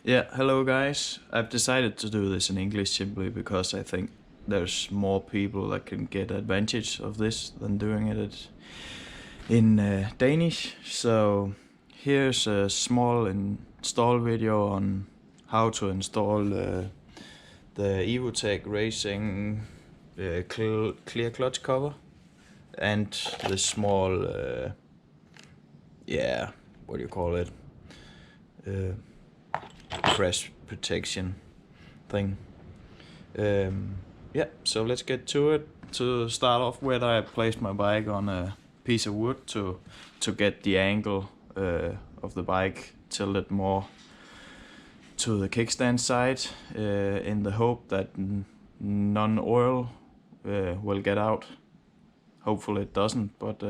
Yeah, hello guys. I've decided to do this in English simply because I think there's more people that can get advantage of this than doing it in Danish. So here's a small install video on how to install the Evotech Racing clear clutch cover and the small, yeah, what do you call it? Crash protection thing. Yeah, so let's get to it. To start off with, I placed my bike on a piece of wood to get the angle of the bike tilted more to the kickstand side, in the hope that none oil will get out. Hopefully it doesn't, but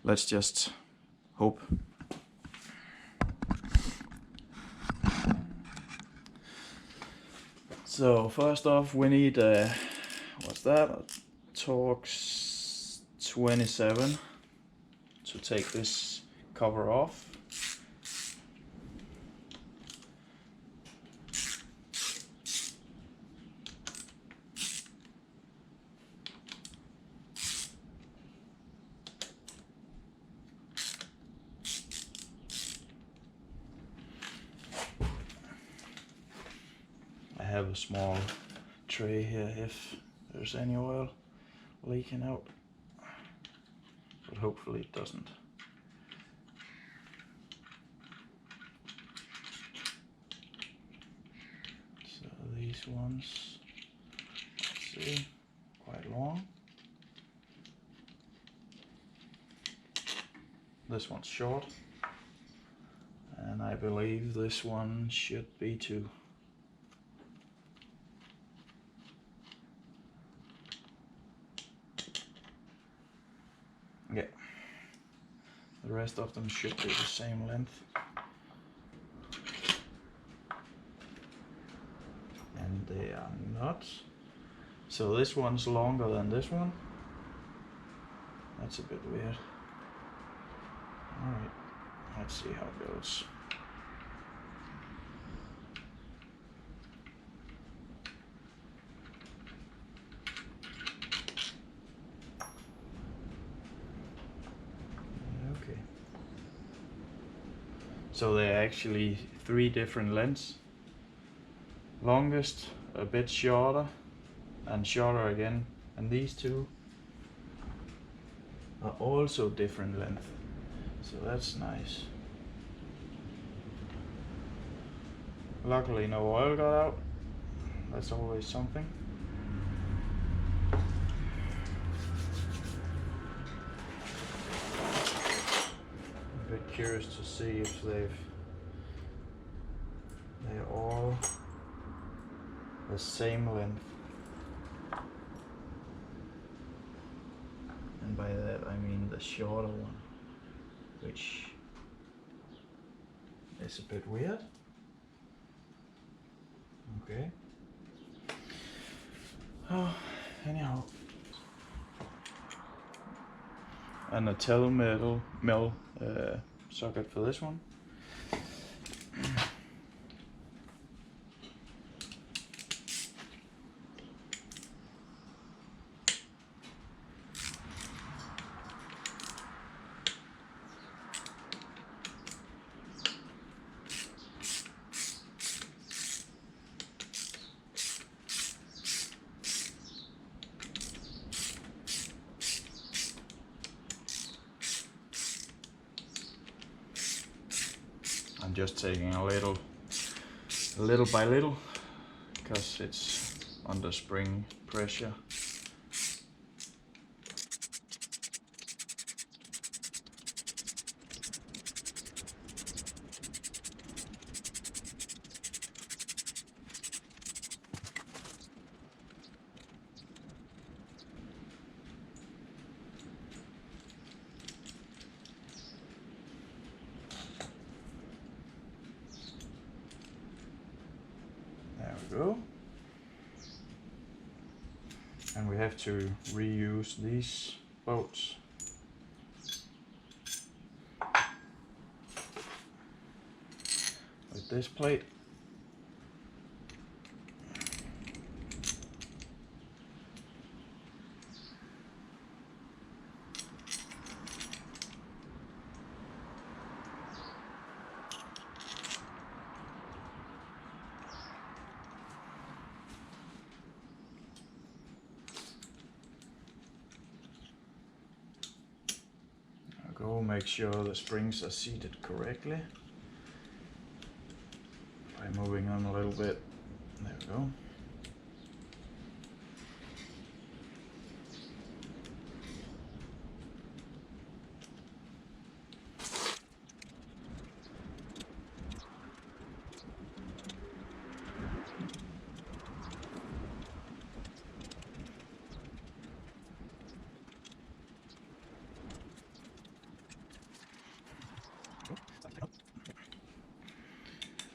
let's just hope. So first off, we need what's that? A Torx 27 to take this cover off. I have a small tray here if there's any oil leaking out, but hopefully it doesn't. So these ones, let's see, quite long. This one's short, and I believe this one should be too. Yeah, the rest of them should be the same length. And they are not. So this one's longer than this one. That's a bit weird. Alright, let's see how it goes. Okay. So there are actually 3 different lengths. Longest, a bit shorter, and shorter again. And these two are also different length. So that's nice. Luckily no oil got out. That's always something. I'm a bit curious to see if they're all the same length. And by that I mean the shorter one, which is a bit weird. Okay. Oh, anyhow. And a tail metal socket for this one. I'm just taking a little by little, because it's under spring pressure. There we go. And we have to reuse these bolts. this plate. Go make sure the springs are seated correctly by moving on a little bit. There we go.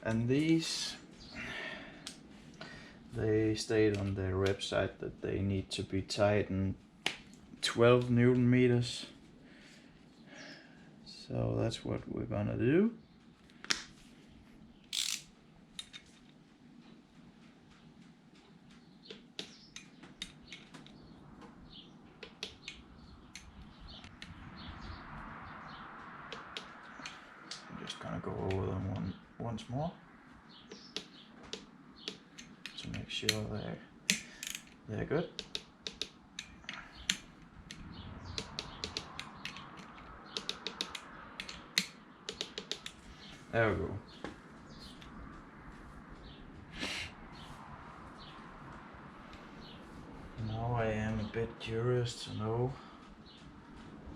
And these, they state on their website that they need to be tightened 12 Newton meters. So that's what we're gonna do. I'm just gonna go over them once more to make sure they're good. There we go. Now I am a bit curious to know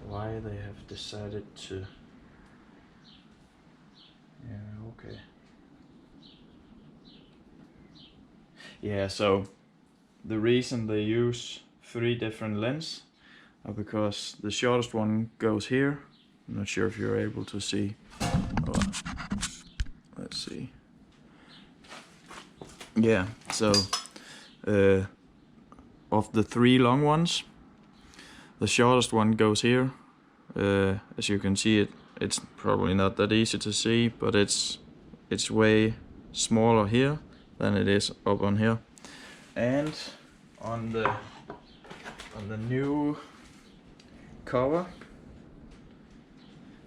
why they have decided to. Yeah, okay. Yeah, so the reason they use 3 different lengths are because the shortest one goes here. I'm not sure if you're able to see. Oh, let's see. Yeah, so of the 3 long ones, the shortest one goes here. As you can see, it's probably not that easy to see, but it's way smaller here than it is up on here. And on the new cover,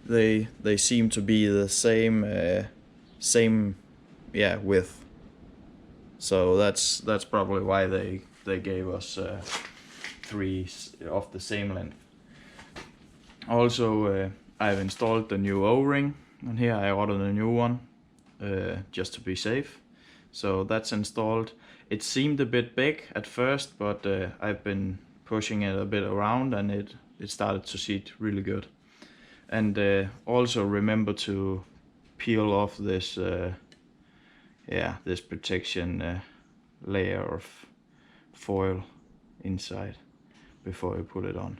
they seem to be the same width. So that's probably why they gave us 3 of the same length. Also, I've installed the new O-ring, and here I ordered a new one just to be safe. So that's installed. It seemed a bit big at first, but I've been pushing it a bit around, and it started to seat really good. And also remember to peel off this this protection layer of foil inside before you put it on.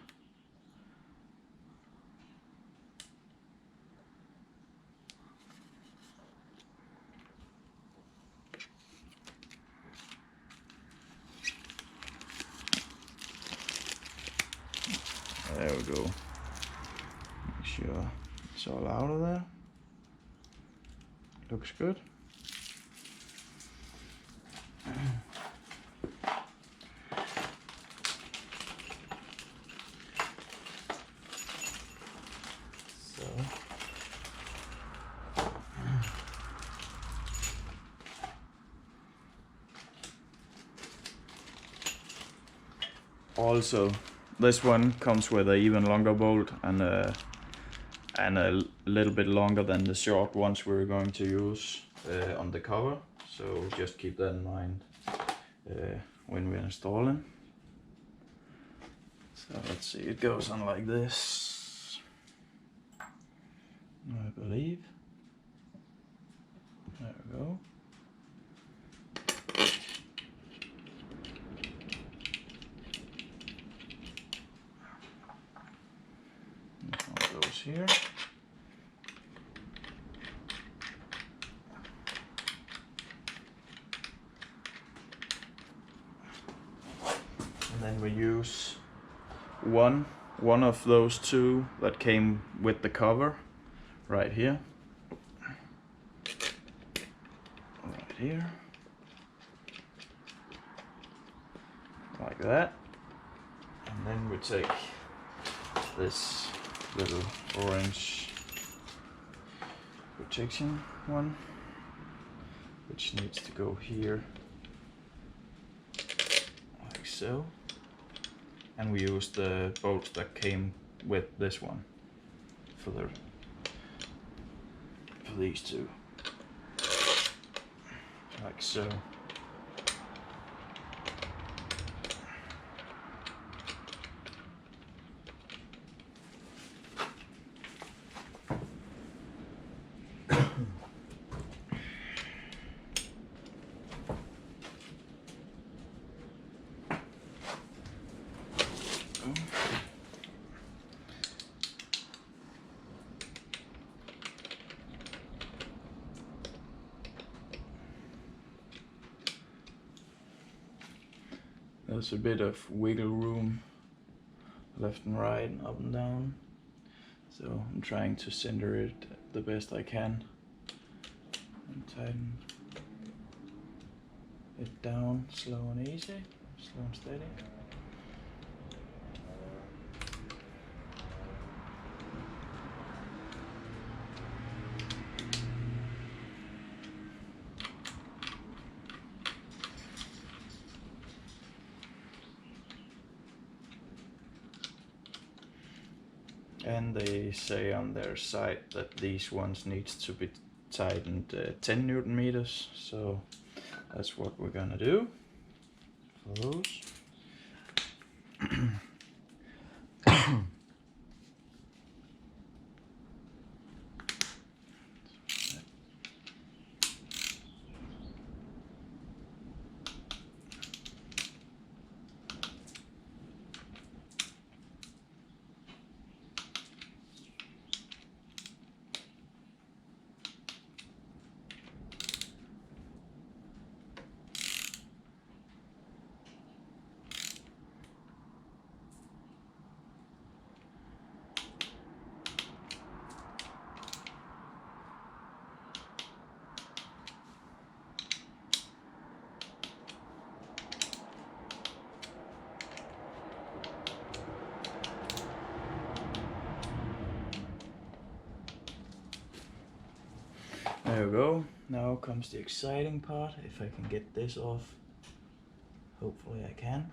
There we go. Make sure it's all out of there. Looks good. Also, this one comes with an even longer bolt and a little bit longer than the short ones we're going to use on the cover. So just keep that in mind when we're installing. So let's see, it goes on like this, I believe. There we go. Goes here. And then we use one of those 2 that came with the cover right here. it here. Like that. And then we take this little orange protection one, which needs to go here, like so. And we use the bolts that came with this one for these two, like so. There's a bit of wiggle room left and right, up and down, so I'm trying to center it the best I can and tighten it down slow and easy, slow and steady. And they say on their site that these ones needs to be tightened 10 Newton meters, so that's what we're gonna do for those. There we go. Now comes the exciting part. If I can get this off, hopefully I can.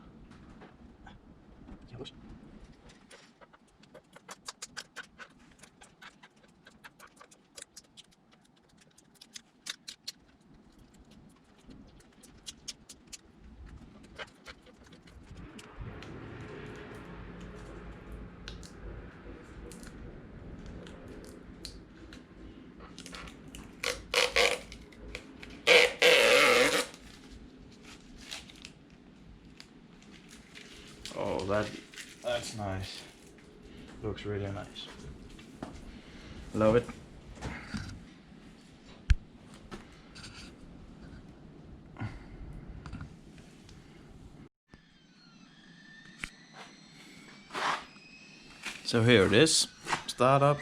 Oh, that's nice. Looks really nice. Love it. So here it is. Start up.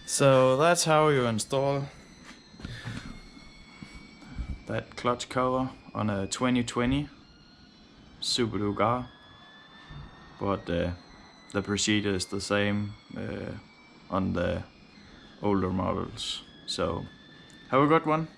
So that's how you install that clutch cover on a 2020 Super Duke R, but the procedure is the same on the older models. So have a good one.